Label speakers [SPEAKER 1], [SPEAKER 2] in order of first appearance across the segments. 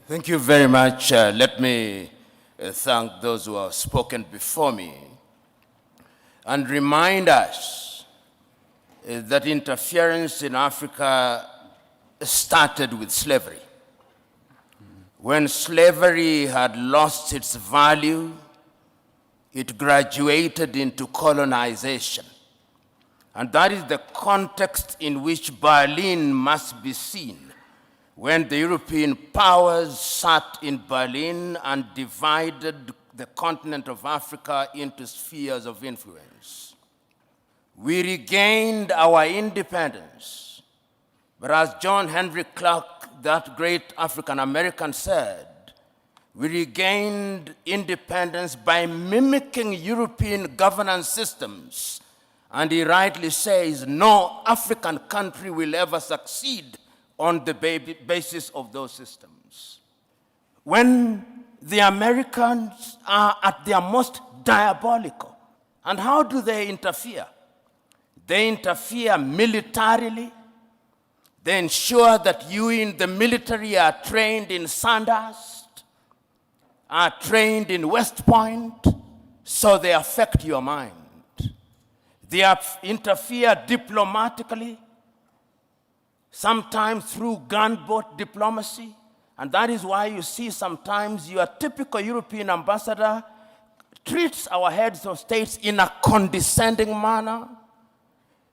[SPEAKER 1] Thank you very much. Let me thank those who have spoken before me and remind us that interference in Africa started with slavery. When slavery had lost its value, it graduated into colonization. And that is the context in which Berlin must be seen when the European powers sat in Berlin and divided the continent of Africa into spheres of influence. We regained our independence, but as John Henry Clark, that great African-American, said, we regained independence by mimicking European governance systems. And he rightly says, no African country will ever succeed on the basis of those systems. When the Americans are at their most diabolical, and how do they interfere? They interfere militarily. They ensure that you in the military are trained in Sandhurst, are trained in West Point, so they affect your mind. They interfere diplomatically, sometimes through gunboat diplomacy, and that is why you see sometimes your typical European ambassador treats our heads of states in a condescending manner.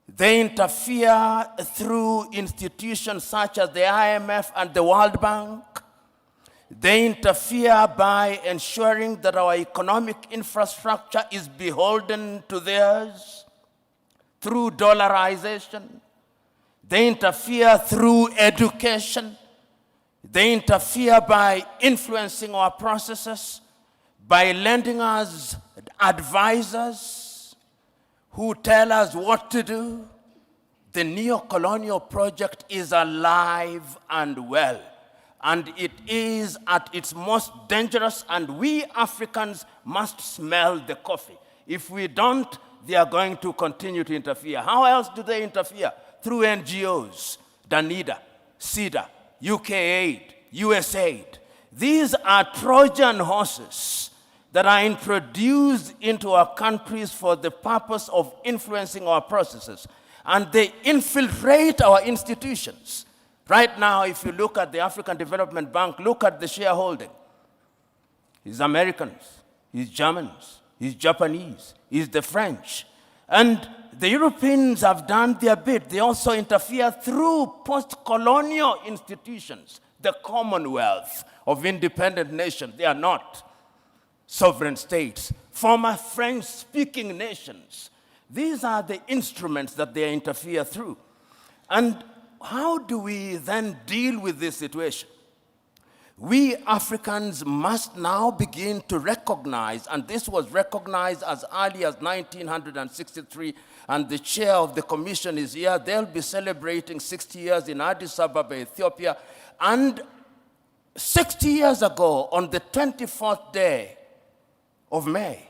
[SPEAKER 1] They interfere through institutions such as the IMF and the World Bank. They interfere by ensuring that our economic infrastructure is beholden to theirs through dollarization. They interfere through education. They interfere by influencing our processes, by lending us advisors who tell us what to do. The neo-colonial project is alive and well, and it is at its most dangerous, and we Africans must smell the coffee. If we don't, they are going to continue to interfere. How else do they interfere? Through NGOs, Danida, CEDA, UK Aid, US Aid. These are Trojan horses that are introduced into our countries for the purpose of influencing our processes. And they infiltrate our institutions. Right now, if you look at the African Development Bank, look at the shareholding. It's Americans, it's Germans, it's Japanese, it's the French. And the Europeans have done their bit. They also interfere through post-colonial institutions, the Commonwealth of independent nations. They are not sovereign states, former French-speaking nations. These are the instruments that they interfere through. And how do we then deal with this situation? We Africans must now begin to recognize, and this was recognized as early as 1963, and the chair of the commission is here. They'll be celebrating 60 years in Addis Ababa, Ethiopia. And 60 years ago, on the 24th day of May,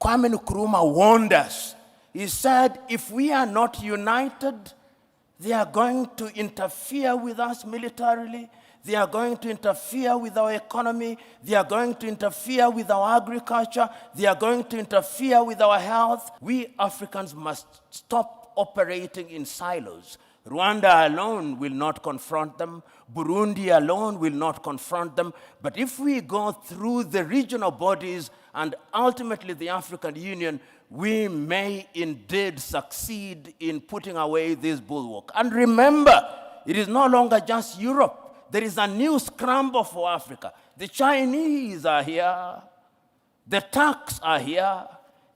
[SPEAKER 1] Kwame Nkrumah warned us. He said, if we are not united, they are going to interfere with us militarily. They are going to interfere with our economy. They are going to interfere with our agriculture. They are going to interfere with our health. We Africans must stop operating in silos. Rwanda alone will not confront them. Burundi alone will not confront them. But if we go through the regional bodies and ultimately the African Union, we may indeed succeed in putting away this bulwark. And remember, it is no longer just Europe. There is a new scramble for Africa. The Chinese are here. The Turks are here.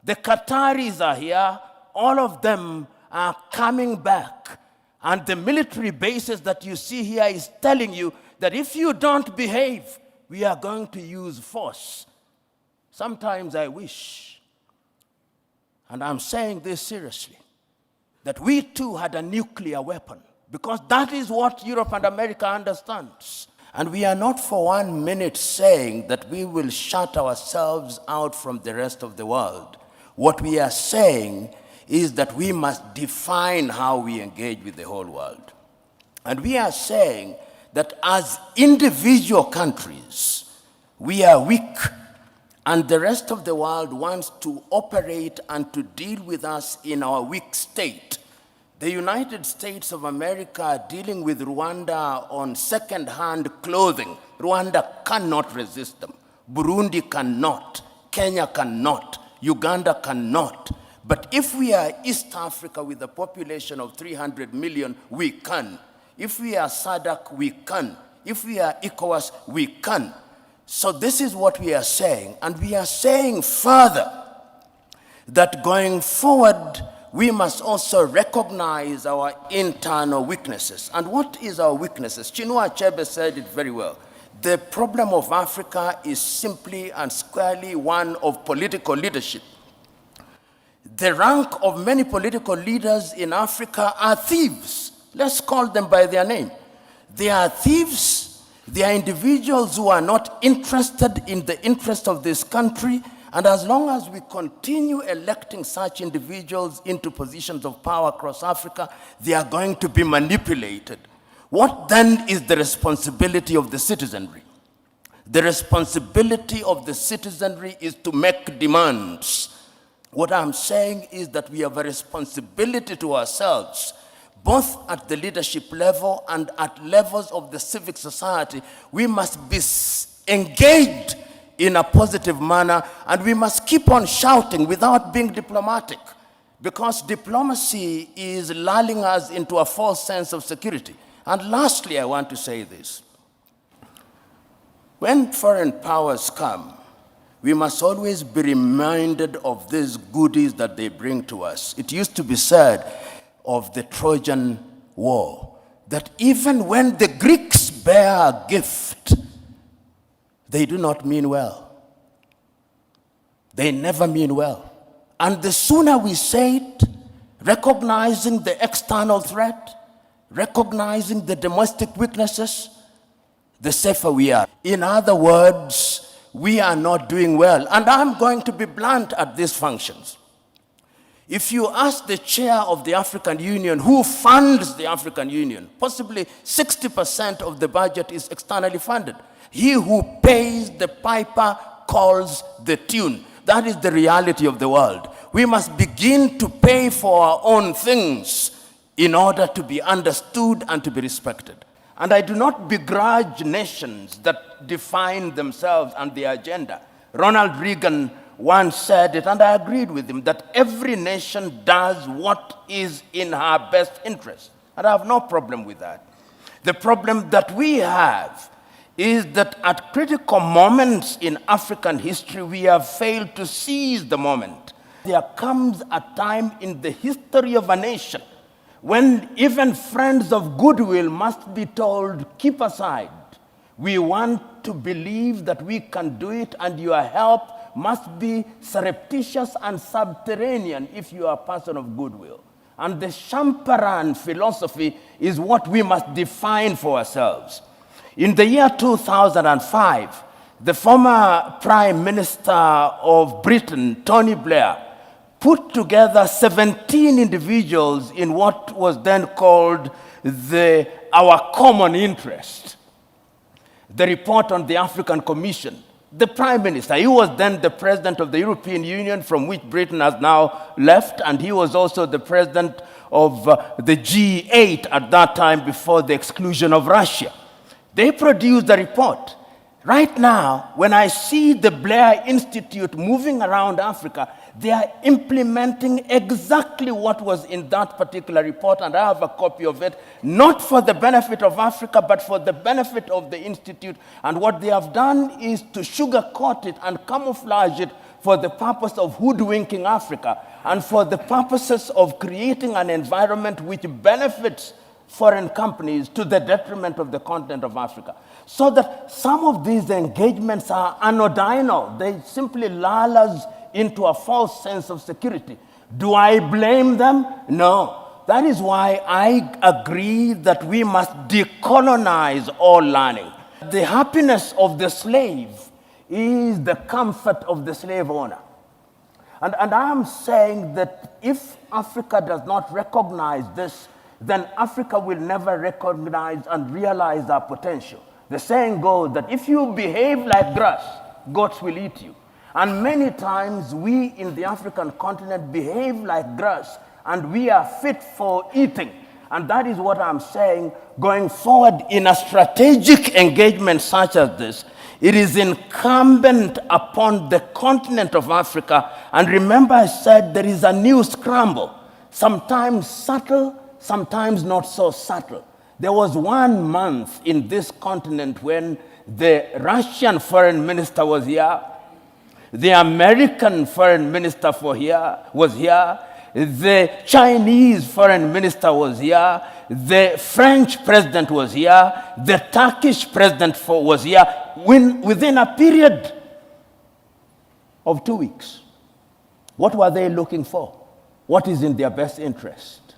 [SPEAKER 1] The Qataris are here. All of them are coming back. And the military bases that you see here is telling you that if you don't behave, we are going to use force. Sometimes I wish, and I'm saying this seriously, that we too had a nuclear weapon. Because that is what Europe and America understands. And we are not for 1 minute saying that we will shut ourselves out from the rest of the world. What we are saying is that we must define how we engage with the whole world. And we are saying that as individual countries, we are weak, and the rest of the world wants to operate and to deal with us in our weak state. The United States of America are dealing with Rwanda on second-hand clothing. Rwanda cannot resist them. Burundi cannot. Kenya cannot. Uganda cannot. But if we are East Africa with a population of 300 million, we can. If we are SADC, we can. If we are ECOWAS, we can. So this is what we are saying. And we are saying further that going forward, we must also recognize our internal weaknesses. And what is our weaknesses? Chinua Achebe said it very well. The problem of Africa is simply and squarely one of political leadership. The rank of many political leaders in Africa are thieves. Let's call them by their name. They are thieves. They are individuals who are not interested in the interest of this country. And as long as we continue electing such individuals into positions of power across Africa, they are going to be manipulated. What then is the responsibility of the citizenry? The responsibility of the citizenry is to make demands. What I'm saying is that we have a responsibility to ourselves, both at the leadership level and at levels of the civic society. We must be engaged in a positive manner, and we must keep on shouting without being diplomatic, because diplomacy is lulling us into a false sense of security. And lastly, I want to say this. When foreign powers come, we must always be reminded of these goodies that they bring to us. It used to be said of the Trojan War that even when the Greeks bear a gift, they do not mean well. They never mean well. And the sooner we say it, recognizing the external threat, recognizing the domestic weaknesses, the safer we are. In other words, we are not doing well. And I'm going to be blunt at these functions. If you ask the chair of the African Union who funds the African Union, possibly 60% of the budget is externally funded. He who pays the piper calls the tune. That is the reality of the world. We must begin to pay for our own things in order to be understood and to be respected. And I do not begrudge nations that define themselves and their agenda. Ronald Reagan once said it, and I agreed with him, that every nation does what is in her best interest. And I have no problem with that. The problem that we have is that at critical moments in African history, we have failed to seize the moment. There comes a time in the history of a nation when even friends of goodwill must be told, keep aside. We want to believe that we can do it, and your help must be surreptitious and subterranean if you are a person of goodwill. And the Champaran philosophy is what we must define for ourselves. In the year 2005, the former Prime Minister of Britain, Tony Blair, put together 17 individuals in what was then called Our Common Interest. The report on the African Commission. The Prime Minister, he was then the President of the European Union, from which Britain has now left, and he was also the President of the G8 at that time before the exclusion of Russia. They produced a report. Right now, when I see the Blair Institute moving around Africa, they are implementing exactly what was in that particular report, and I have a copy of it, not for the benefit of Africa, but for the benefit of the Institute. And what they have done is to sugarcoat it and camouflage it for the purpose of hoodwinking Africa and for the purposes of creating an environment which benefits foreign companies to the detriment of the continent of Africa. So that some of these engagements are anodinal. They simply lull us into a false sense of security. Do I blame them? No. That is why I agree that we must decolonize all learning. The happiness of the slave is the comfort of the slave owner. And I am saying that if Africa does not recognize this, then Africa will never recognize and realize our potential. The saying goes that if you behave like grass, goats will eat you. And many times we in the African continent behave like grass and we are fit for eating. And that is what I'm saying, going forward in a strategic engagement such as this, it is incumbent upon the continent of Africa, and remember I said there is a new scramble, sometimes subtle, sometimes not so subtle. There was 1 month in this continent when the Russian foreign minister was here, the American foreign minister was here, the Chinese foreign minister was here, the French president was here, the Turkish president was here, within a period of 2 weeks. What were they looking for? What is in their best interest?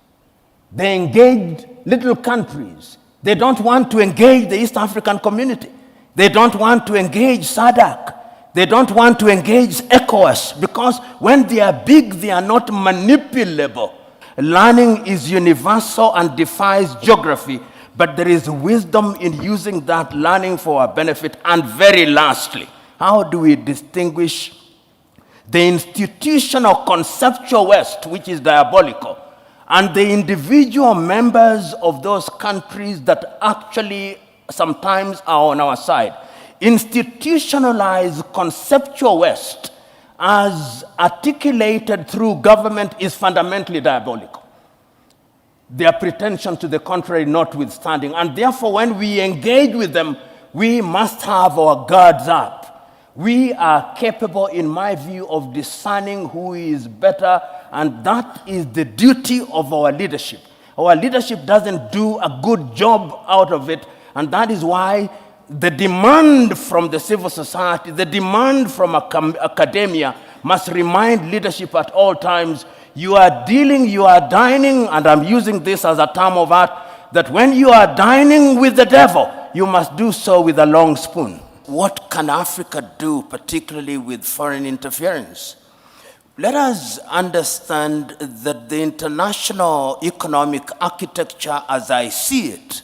[SPEAKER 1] They engaged little countries. They don't want to engage the East African community. They don't want to engage SADC. They don't want to engage ECOWAS, because when they are big, they are not manipulable. Learning is universal and defies geography, but there is wisdom in using that learning for our benefit. And very lastly, how do we distinguish the institutional conceptual West, which is diabolical, and the individual members of those countries that actually sometimes are on our side? Institutionalized conceptual West, as articulated through government, is fundamentally diabolical. Their pretension to the contrary notwithstanding. And therefore, when we engage with them, we must have our guards up. We are capable, in my view, of discerning who is better, and that is the duty of our leadership. Our leadership doesn't do a good job out of it, and that is why the demand from the civil society, the demand from academia must remind leadership at all times, you are dining, and I'm using this as a term of art, that when you are dining with the devil, you must do so with a long spoon. What can Africa do, particularly with foreign interference? Let us understand that the international economic architecture, as I see it,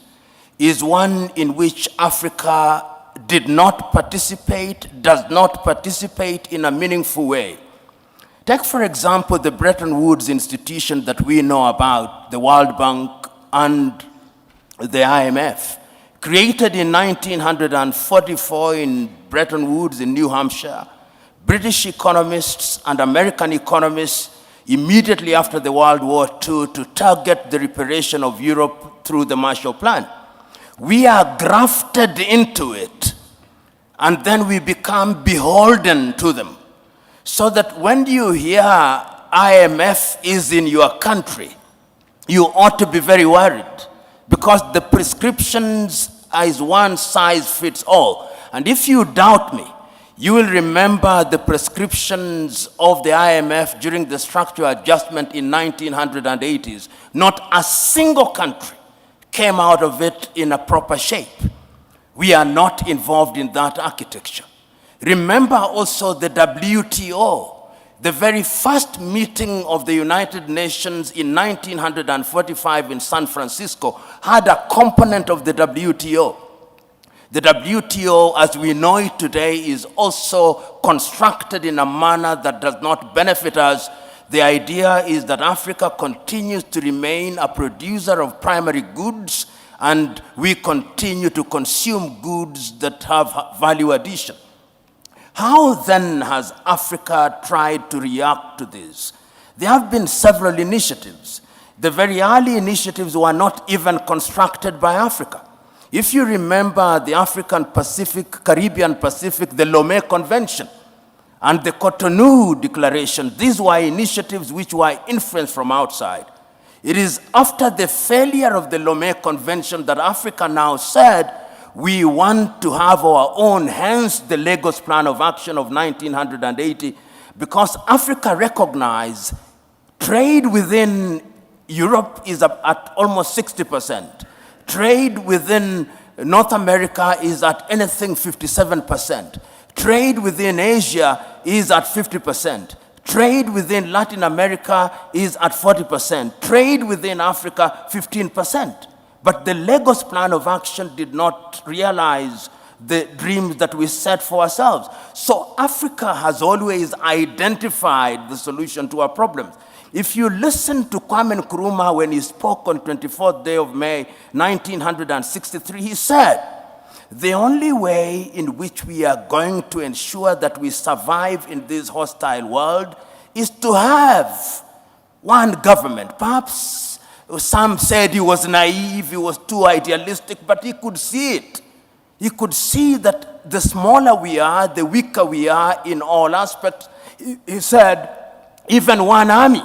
[SPEAKER 1] is one in which Africa does not participate in a meaningful way. Take, for example, the Bretton Woods institution that we know about, the World Bank and the IMF, created in 1944 in Bretton Woods in New Hampshire. British economists and American economists immediately after the World War II to target the reparation of Europe through the Marshall Plan. We are grafted into it, and then we become beholden to them. So that when you hear IMF is in your country, you ought to be very worried, because the prescriptions is one size fits all. And if you doubt me, you will remember the prescriptions of the IMF during the structural adjustment in 1980s. Not a single country came out of it in a proper shape. We are not involved in that architecture. Remember also the WTO. The very first meeting of the United Nations in 1945 in San Francisco had a component of the WTO. The WTO, as we know it today, is also constructed in a manner that does not benefit us. The idea is that Africa continues to remain a producer of primary goods, and we continue to consume goods that have value addition. How then has Africa tried to react to this? There have been several initiatives. The very early initiatives were not even constructed by Africa. If you remember the African Pacific, Caribbean Pacific, the Lomé Convention, and the Cotonou Declaration, these were initiatives which were influenced from outside. It is after the failure of the Lomé Convention that Africa now said, we want to have our own, hence the Lagos Plan of Action of 1980, because Africa recognized trade within Europe is at almost 60%. Trade within North America is at anything 57%. Trade within Asia is at 50%. Trade within Latin America is at 40%. Trade within Africa, 15%. But the Lagos Plan of Action did not realize the dreams that we set for ourselves. So Africa has always identified the solution to our problems. If you listen to Kwame Nkrumah when he spoke on 24th day of May, 1963, he said, the only way in which we are going to ensure that we survive in this hostile world is to have one government. Perhaps some said he was naive, he was too idealistic, but he could see it. He could see that the smaller we are, the weaker we are in all aspects. He said, even one army,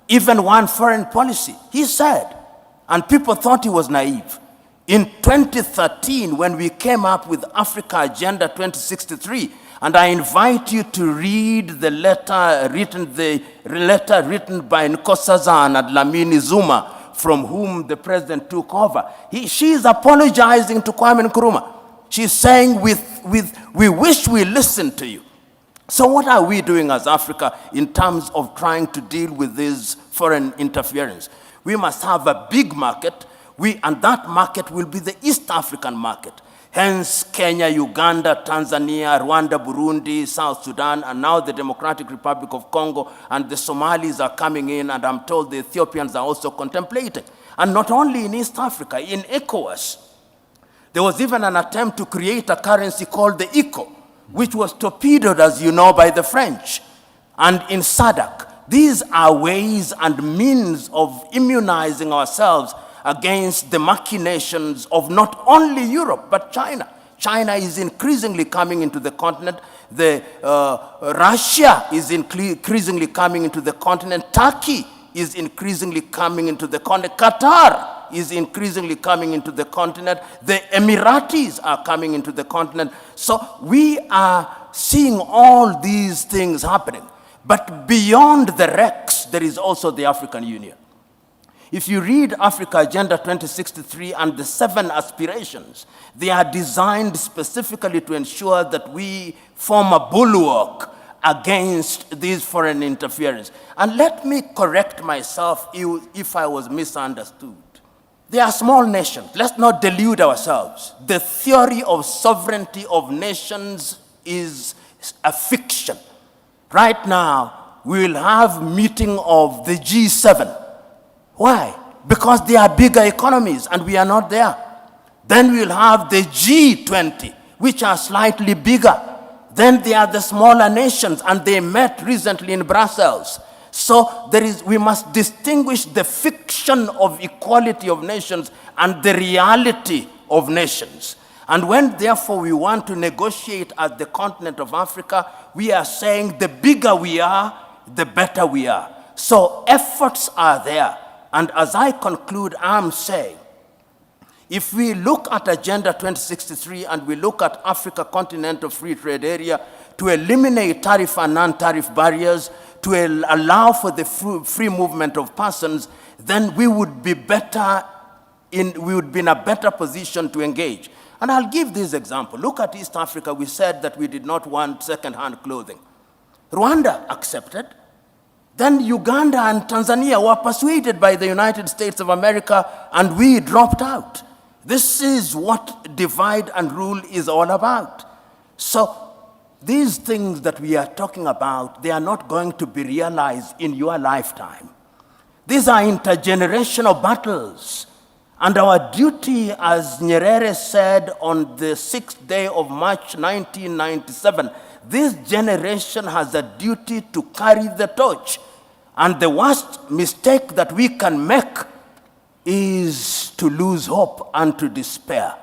[SPEAKER 1] even one foreign policy, he said, and people thought he was naive. In 2013, when we came up with Africa Agenda 2063, and I invite you to read the letter written by Nkosazana and Dlamini Zuma, from whom the president took over. She is apologizing to Kwame Nkrumah. She's saying, we wish we listened to you. So what are we doing as Africa in terms of trying to deal with this foreign interference? We must have a big market, and that market will be the East African market. Hence, Kenya, Uganda, Tanzania, Rwanda, Burundi, South Sudan, and now the Democratic Republic of Congo, and the Somalis are coming in, and I'm told the Ethiopians are also contemplating. And not only in East Africa, in ECOWAS, there was even an attempt to create a currency called the ECO, which was torpedoed, as you know, by the French. And in SADC, these are ways and means of immunizing ourselves against the machinations of not only Europe, but China. China is increasingly coming into the continent. Russia is increasingly coming into the continent. Turkey is increasingly coming into the continent. Qatar is increasingly coming into the continent. The Emiratis are coming into the continent. So we are seeing all these things happening. But beyond the RECs, there is also the African Union. If you read Africa Agenda 2063 and the 7 aspirations, they are designed specifically to ensure that we form a bulwark against these foreign interference. And let me correct myself if I was misunderstood. They are small nations. Let's not delude ourselves. The theory of sovereignty of nations is a fiction. Right now, we will have meeting of the G7. Why? Because they are bigger economies and we are not there. Then we will have the G20, which are slightly bigger. Then they are the smaller nations, and they met recently in Brussels. So we must distinguish the fiction of equality of nations and the reality of nations. And when, therefore, we want to negotiate at the continent of Africa, we are saying the bigger we are, the better we are. So efforts are there. And as I conclude, I'm saying, if we look at Agenda 2063 and we look at Africa Continental Free Trade Area to eliminate tariff and non-tariff barriers, to allow for the free movement of persons, then we would be in a better position to engage. And I'll give this example. Look at East Africa. We said that we did not want second-hand clothing. Rwanda accepted. Then Uganda and Tanzania were persuaded by the United States of America, and we dropped out. This is what divide and rule is all about. So these things that we are talking about, they are not going to be realized in your lifetime. These are intergenerational battles. And our duty, as Nyerere said on the 6th day of March 1997, this generation has a duty to carry the torch. And the worst mistake that we can make is to lose hope and to despair.